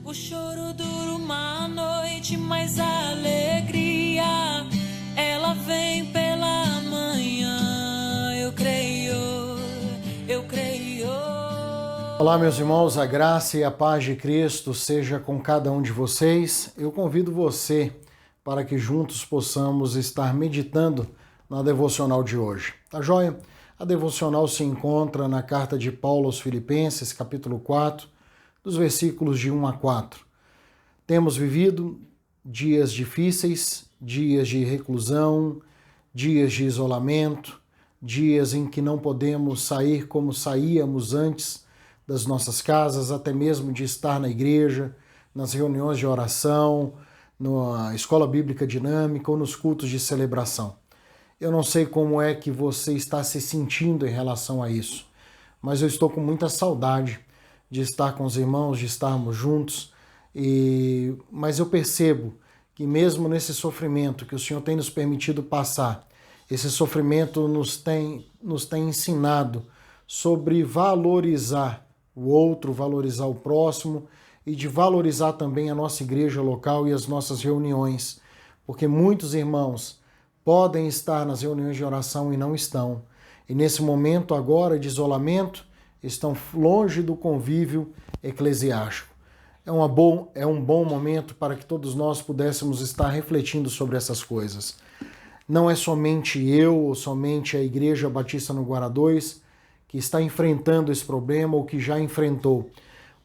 O choro dura uma noite, mas a alegria, ela vem pela manhã. Eu creio, eu creio. Olá, meus irmãos, a graça e a paz de Cristo seja com cada um de vocês. Eu convido você para que juntos possamos estar meditando na devocional de hoje. Tá joia? A devocional se encontra na carta de Paulo aos Filipenses, capítulo 4, dos versículos de 1 a 4. Temos vivido dias difíceis, dias de reclusão, dias de isolamento, dias em que não podemos sair como saíamos antes das nossas casas, até mesmo de estar na igreja, nas reuniões de oração, na escola bíblica dinâmica ou nos cultos de celebração. Eu não sei como é que você está se sentindo em relação a isso, mas eu estou com muita saudade de estar com os irmãos, de estarmos juntos, mas eu percebo que mesmo nesse sofrimento que o Senhor tem nos permitido passar, esse sofrimento nos tem ensinado sobre valorizar o outro, valorizar o próximo e de valorizar também a nossa igreja local e as nossas reuniões, porque muitos irmãos podem estar nas reuniões de oração e não estão, e nesse momento agora de isolamento estão longe do convívio eclesiástico. É um bom momento para que todos nós pudéssemos estar refletindo sobre essas coisas. Não é somente eu ou somente a Igreja Batista no Guará 2 que está enfrentando esse problema ou que já enfrentou.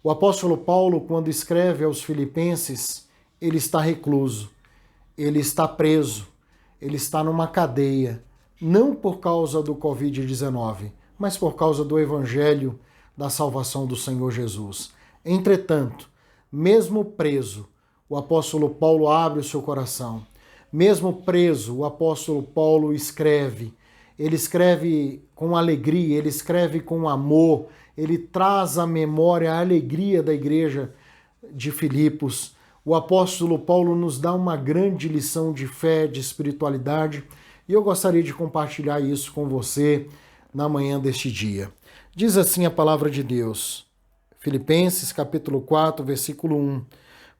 O apóstolo Paulo, quando escreve aos Filipenses, ele está recluso, ele está preso, ele está numa cadeia, não por causa do Covid-19, mas por causa do Evangelho da salvação do Senhor Jesus. Entretanto, mesmo preso, o apóstolo Paulo abre o seu coração. Mesmo preso, o apóstolo Paulo escreve. Ele escreve com alegria, ele escreve com amor, ele traz à memória a alegria da igreja de Filipos. O apóstolo Paulo nos dá uma grande lição de fé, de espiritualidade, e eu gostaria de compartilhar isso com você na manhã deste dia. Diz assim a palavra de Deus, Filipenses capítulo 4, versículo 1.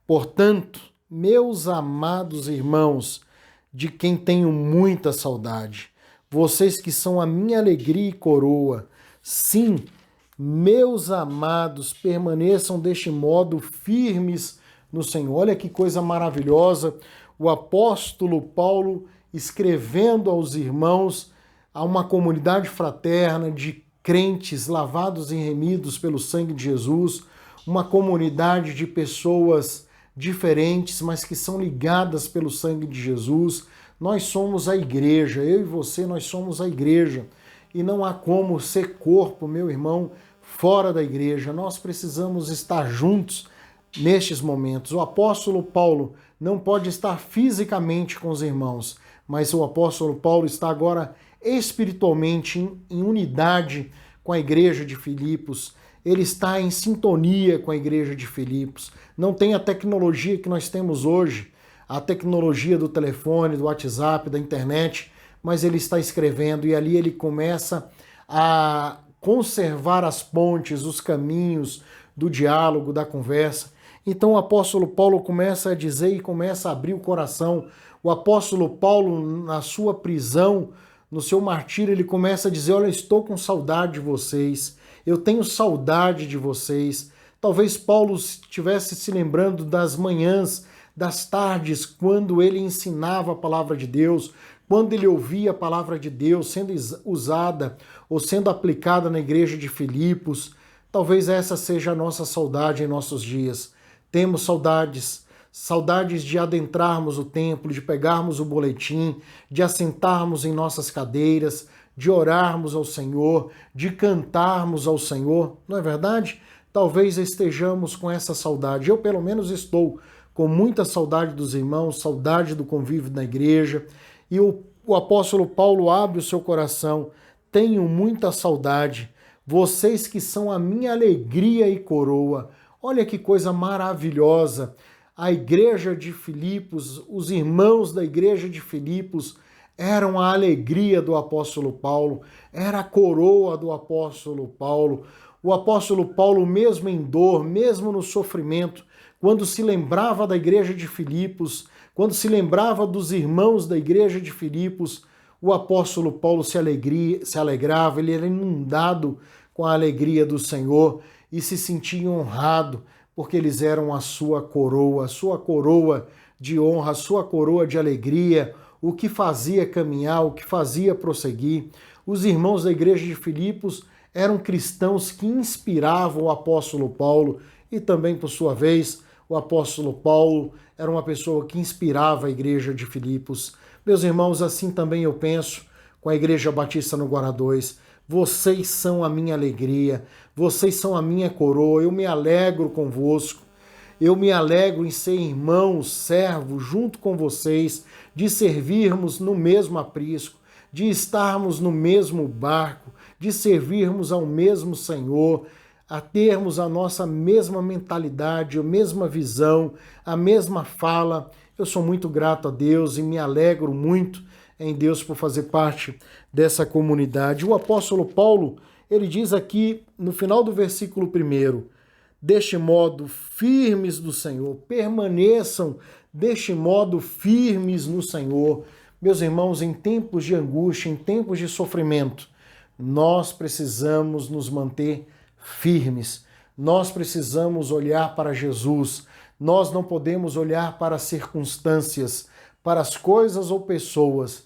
Portanto, meus amados irmãos, de quem tenho muita saudade, vocês que são a minha alegria e coroa, sim, meus amados, permaneçam deste modo firmes no Senhor. Olha que coisa maravilhosa, o apóstolo Paulo escrevendo aos irmãos, a uma comunidade fraterna de crentes lavados e remidos pelo sangue de Jesus, uma comunidade de pessoas diferentes, mas que são ligadas pelo sangue de Jesus. Nós somos a igreja, eu e você, nós somos a igreja. E não há como ser corpo, meu irmão, fora da igreja. Nós precisamos estar juntos nestes momentos. O apóstolo Paulo não pode estar fisicamente com os irmãos, mas o apóstolo Paulo está agora espiritualmente em unidade com a igreja de Filipos. Ele está em sintonia com a igreja de Filipos. Não tem a tecnologia que nós temos hoje, a tecnologia do telefone, do WhatsApp, da internet, mas ele está escrevendo e ali ele começa a conservar as pontes, os caminhos do diálogo, da conversa. Então o apóstolo Paulo começa a dizer e começa a abrir o coração. O apóstolo Paulo, na sua prisão, no seu martírio, ele começa a dizer: olha, estou com saudade de vocês, eu tenho saudade de vocês. Talvez Paulo estivesse se lembrando das manhãs, das tardes, quando ele ensinava a palavra de Deus, quando ele ouvia a palavra de Deus sendo usada ou sendo aplicada na igreja de Filipos. Talvez essa seja a nossa saudade em nossos dias. Temos saudades de adentrarmos o templo, de pegarmos o boletim, de assentarmos em nossas cadeiras, de orarmos ao Senhor, de cantarmos ao Senhor, não é verdade? Talvez estejamos com essa saudade. Eu, pelo menos, estou com muita saudade dos irmãos, saudade do convívio na igreja. E o apóstolo Paulo abre o seu coração. Tenho muita saudade. Vocês que são a minha alegria e coroa. Olha que coisa maravilhosa. A igreja de Filipos, os irmãos da igreja de Filipos eram a alegria do apóstolo Paulo, era a coroa do apóstolo Paulo. O apóstolo Paulo, mesmo em dor, mesmo no sofrimento, quando se lembrava da igreja de Filipos, quando se lembrava dos irmãos da igreja de Filipos, o apóstolo Paulo se alegrava, ele era inundado com a alegria do Senhor e se sentia honrado, porque eles eram a sua coroa de honra, a sua coroa de alegria, o que fazia caminhar, o que fazia prosseguir. Os irmãos da igreja de Filipos eram cristãos que inspiravam o apóstolo Paulo e também, por sua vez, o apóstolo Paulo era uma pessoa que inspirava a igreja de Filipos. Meus irmãos, assim também eu penso com a Igreja Batista no Guará 2. Vocês são a minha alegria, vocês são a minha coroa, eu me alegro convosco. Eu me alegro em ser irmão, servo, junto com vocês, de servirmos no mesmo aprisco, de estarmos no mesmo barco, de servirmos ao mesmo Senhor, a termos a nossa mesma mentalidade, a mesma visão, a mesma fala. Eu sou muito grato a Deus e me alegro muito em Deus por fazer parte dessa comunidade. O apóstolo Paulo, ele diz aqui no final do versículo 1, deste modo firmes do Senhor, permaneçam deste modo firmes no Senhor. Meus irmãos, em tempos de angústia, em tempos de sofrimento, nós precisamos nos manter firmes. Nós precisamos olhar para Jesus. Nós não podemos olhar para as circunstâncias, para as coisas ou pessoas.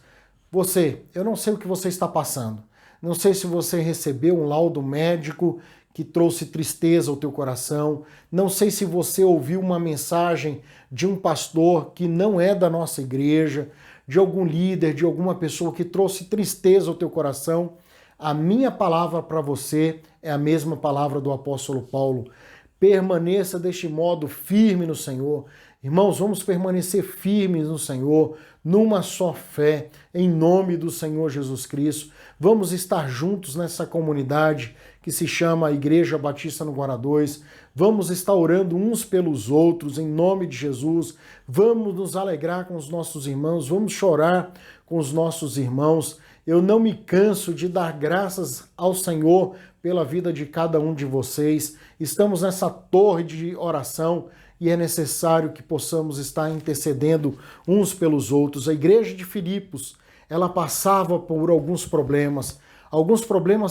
Eu não sei o que você está passando. Não sei se você recebeu um laudo médico que trouxe tristeza ao teu coração. Não sei se você ouviu uma mensagem de um pastor que não é da nossa igreja, de algum líder, de alguma pessoa que trouxe tristeza ao teu coração. A minha palavra para você é a mesma palavra do apóstolo Paulo. Permaneça deste modo firme no Senhor. Irmãos, vamos permanecer firmes no Senhor, numa só fé, em nome do Senhor Jesus Cristo. Vamos estar juntos nessa comunidade que se chama Igreja Batista no Guará 2. Vamos estar orando uns pelos outros, em nome de Jesus. Vamos nos alegrar com os nossos irmãos, vamos chorar com os nossos irmãos. Eu não me canso de dar graças ao Senhor pela vida de cada um de vocês. Estamos nessa torre de oração e é necessário que possamos estar intercedendo uns pelos outros. A igreja de Filipos, ela passava por alguns problemas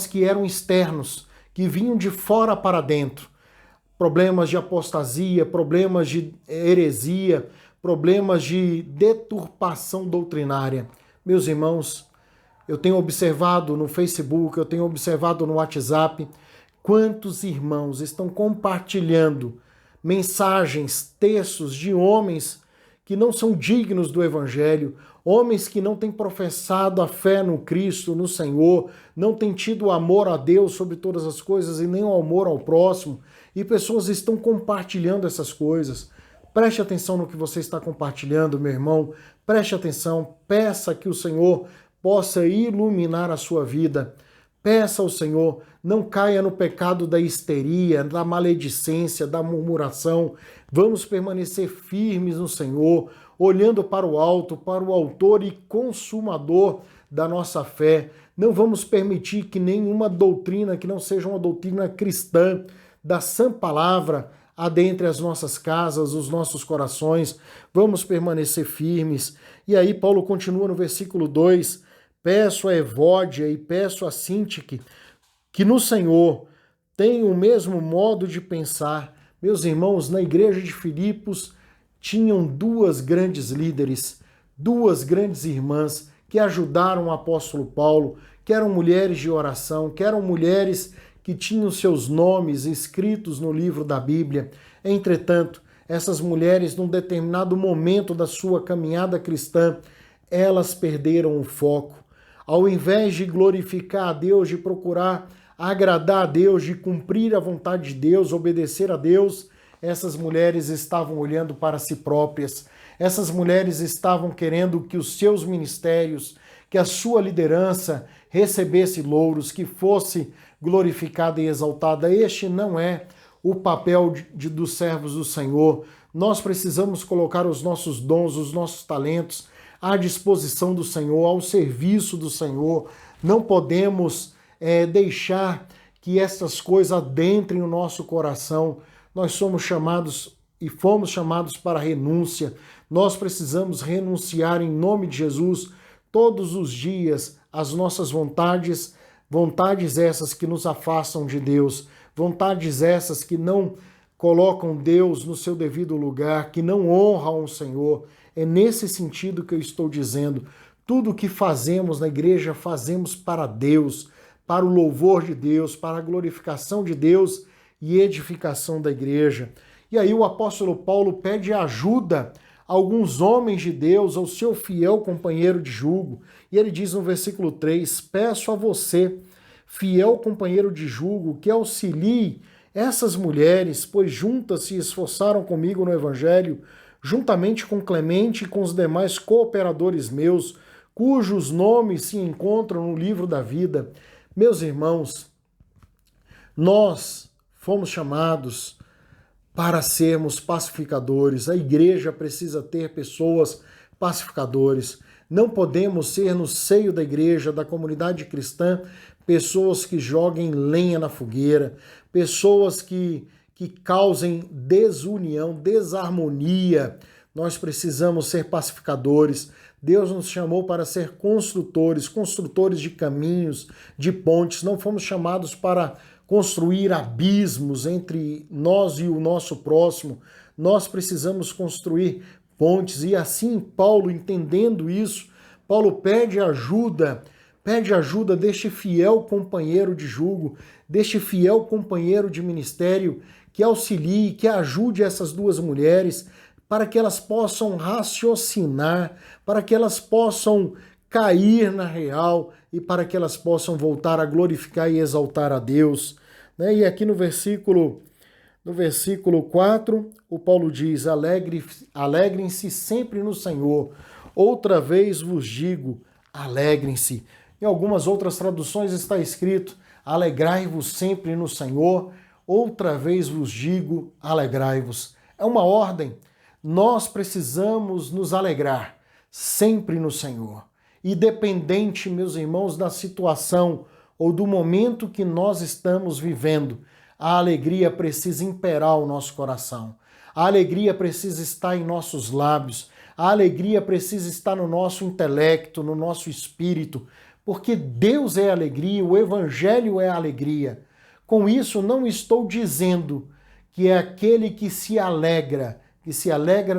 que eram externos, que vinham de fora para dentro. Problemas de apostasia, problemas de heresia, problemas de deturpação doutrinária. Meus irmãos, eu tenho observado no Facebook, eu tenho observado no WhatsApp, quantos irmãos estão compartilhando mensagens, textos de homens que não são dignos do Evangelho, homens que não têm professado a fé no Cristo, no Senhor, não têm tido amor a Deus sobre todas as coisas e nem o amor ao próximo, e pessoas estão compartilhando essas coisas. Preste atenção no que você está compartilhando, meu irmão, preste atenção, peça que o Senhor possa iluminar a sua vida. Peça ao Senhor, não caia no pecado da histeria, da maledicência, da murmuração. Vamos permanecer firmes no Senhor, olhando para o alto, para o autor e consumador da nossa fé. Não vamos permitir que nenhuma doutrina, que não seja uma doutrina cristã, da sã palavra, adentre as nossas casas, os nossos corações. Vamos permanecer firmes. E aí Paulo continua no versículo 2, peço a Evódia e peço a Sintique que no Senhor tenham o mesmo modo de pensar. Meus irmãos, na igreja de Filipos tinham duas grandes líderes, duas grandes irmãs que ajudaram o apóstolo Paulo, que eram mulheres de oração, que eram mulheres que tinham seus nomes escritos no livro da Bíblia. Entretanto, essas mulheres, num determinado momento da sua caminhada cristã, elas perderam o foco. Ao invés de glorificar a Deus, de procurar agradar a Deus, de cumprir a vontade de Deus, obedecer a Deus, essas mulheres estavam olhando para si próprias. Essas mulheres estavam querendo que os seus ministérios, que a sua liderança recebesse louros, que fosse glorificada e exaltada. Este não é o papel dos servos do Senhor. Nós precisamos colocar os nossos dons, os nossos talentos à disposição do Senhor, ao serviço do Senhor. Não podemos deixar que essas coisas adentrem o nosso coração. Nós somos chamados e fomos chamados para a renúncia. Nós precisamos renunciar em nome de Jesus todos os dias às nossas vontades, vontades essas que nos afastam de Deus, vontades essas que não colocam Deus no seu devido lugar, que não honram o Senhor. É nesse sentido que eu estou dizendo. Tudo o que fazemos na igreja, fazemos para Deus, para o louvor de Deus, para a glorificação de Deus e edificação da igreja. E aí o apóstolo Paulo pede ajuda a alguns homens de Deus, ao seu fiel companheiro de jugo. E ele diz no versículo 3, peço a você, fiel companheiro de jugo, que auxilie essas mulheres, pois juntas se esforçaram comigo no evangelho, juntamente com Clemente e com os demais cooperadores meus, cujos nomes se encontram no livro da vida. Meus irmãos, nós fomos chamados para sermos pacificadores. A igreja precisa ter pessoas pacificadores. Não podemos ser no seio da igreja, da comunidade cristã, pessoas que joguem lenha na fogueira, pessoas que causem desunião, desarmonia. Nós precisamos ser pacificadores. Deus nos chamou para ser construtores, construtores de caminhos, de pontes. Não fomos chamados para construir abismos entre nós e o nosso próximo. Nós precisamos construir pontes. E assim, Paulo, entendendo isso, Paulo pede ajuda deste fiel companheiro de jugo, deste fiel companheiro de ministério, que auxilie, que ajude essas duas mulheres, para que elas possam raciocinar, para que elas possam cair na real e para que elas possam voltar a glorificar e exaltar a Deus. E aqui no versículo 4, o Paulo diz, alegrem-se sempre no Senhor. Outra vez vos digo, alegrem-se. Em algumas outras traduções está escrito, alegrai-vos sempre no Senhor. Outra vez vos digo, alegrai-vos. É uma ordem. Nós precisamos nos alegrar sempre no Senhor. Independente, meus irmãos, da situação ou do momento que nós estamos vivendo, a alegria precisa imperar o nosso coração. A alegria precisa estar em nossos lábios. A alegria precisa estar no nosso intelecto, no nosso espírito, porque Deus é alegria, o Evangelho é alegria. Com isso, não estou dizendo que é aquele que se alegra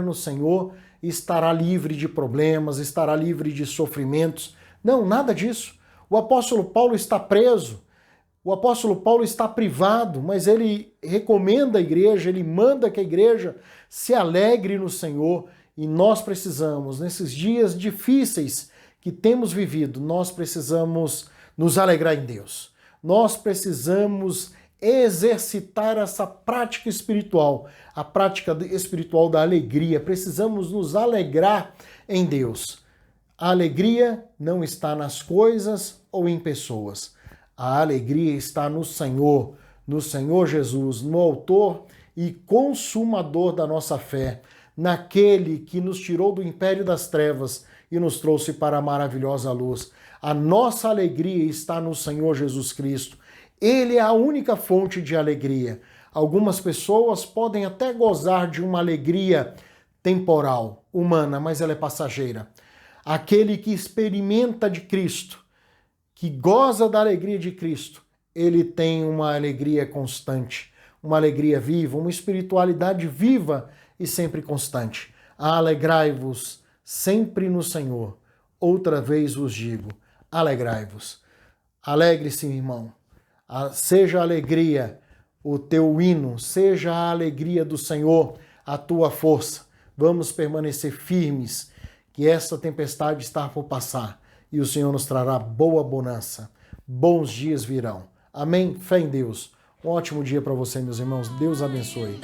no Senhor, estará livre de problemas, estará livre de sofrimentos. Não, nada disso. O apóstolo Paulo está preso, o apóstolo Paulo está privado, mas ele recomenda a igreja, ele manda que a igreja se alegre no Senhor. E nós precisamos, nesses dias difíceis que temos vivido, nós precisamos nos alegrar em Deus. Nós precisamos exercitar essa prática espiritual, a prática espiritual da alegria. Precisamos nos alegrar em Deus. A alegria não está nas coisas ou em pessoas. A alegria está no Senhor Jesus, no autor e consumador da nossa fé, naquele que nos tirou do império das trevas e nos trouxe para a maravilhosa luz. A nossa alegria está no Senhor Jesus Cristo. Ele é a única fonte de alegria. Algumas pessoas podem até gozar de uma alegria temporal, humana, mas ela é passageira. Aquele que experimenta de Cristo, que goza da alegria de Cristo, ele tem uma alegria constante, uma alegria viva, uma espiritualidade viva e sempre constante. Alegrai-vos sempre no Senhor. Outra vez vos digo, alegrai-vos. Alegre-se, irmão. Seja a alegria o teu hino, seja a alegria do Senhor a tua força. Vamos permanecer firmes, que esta tempestade está por passar e o Senhor nos trará boa bonança. Bons dias virão. Amém? Fé em Deus. Um ótimo dia para você, meus irmãos. Deus abençoe.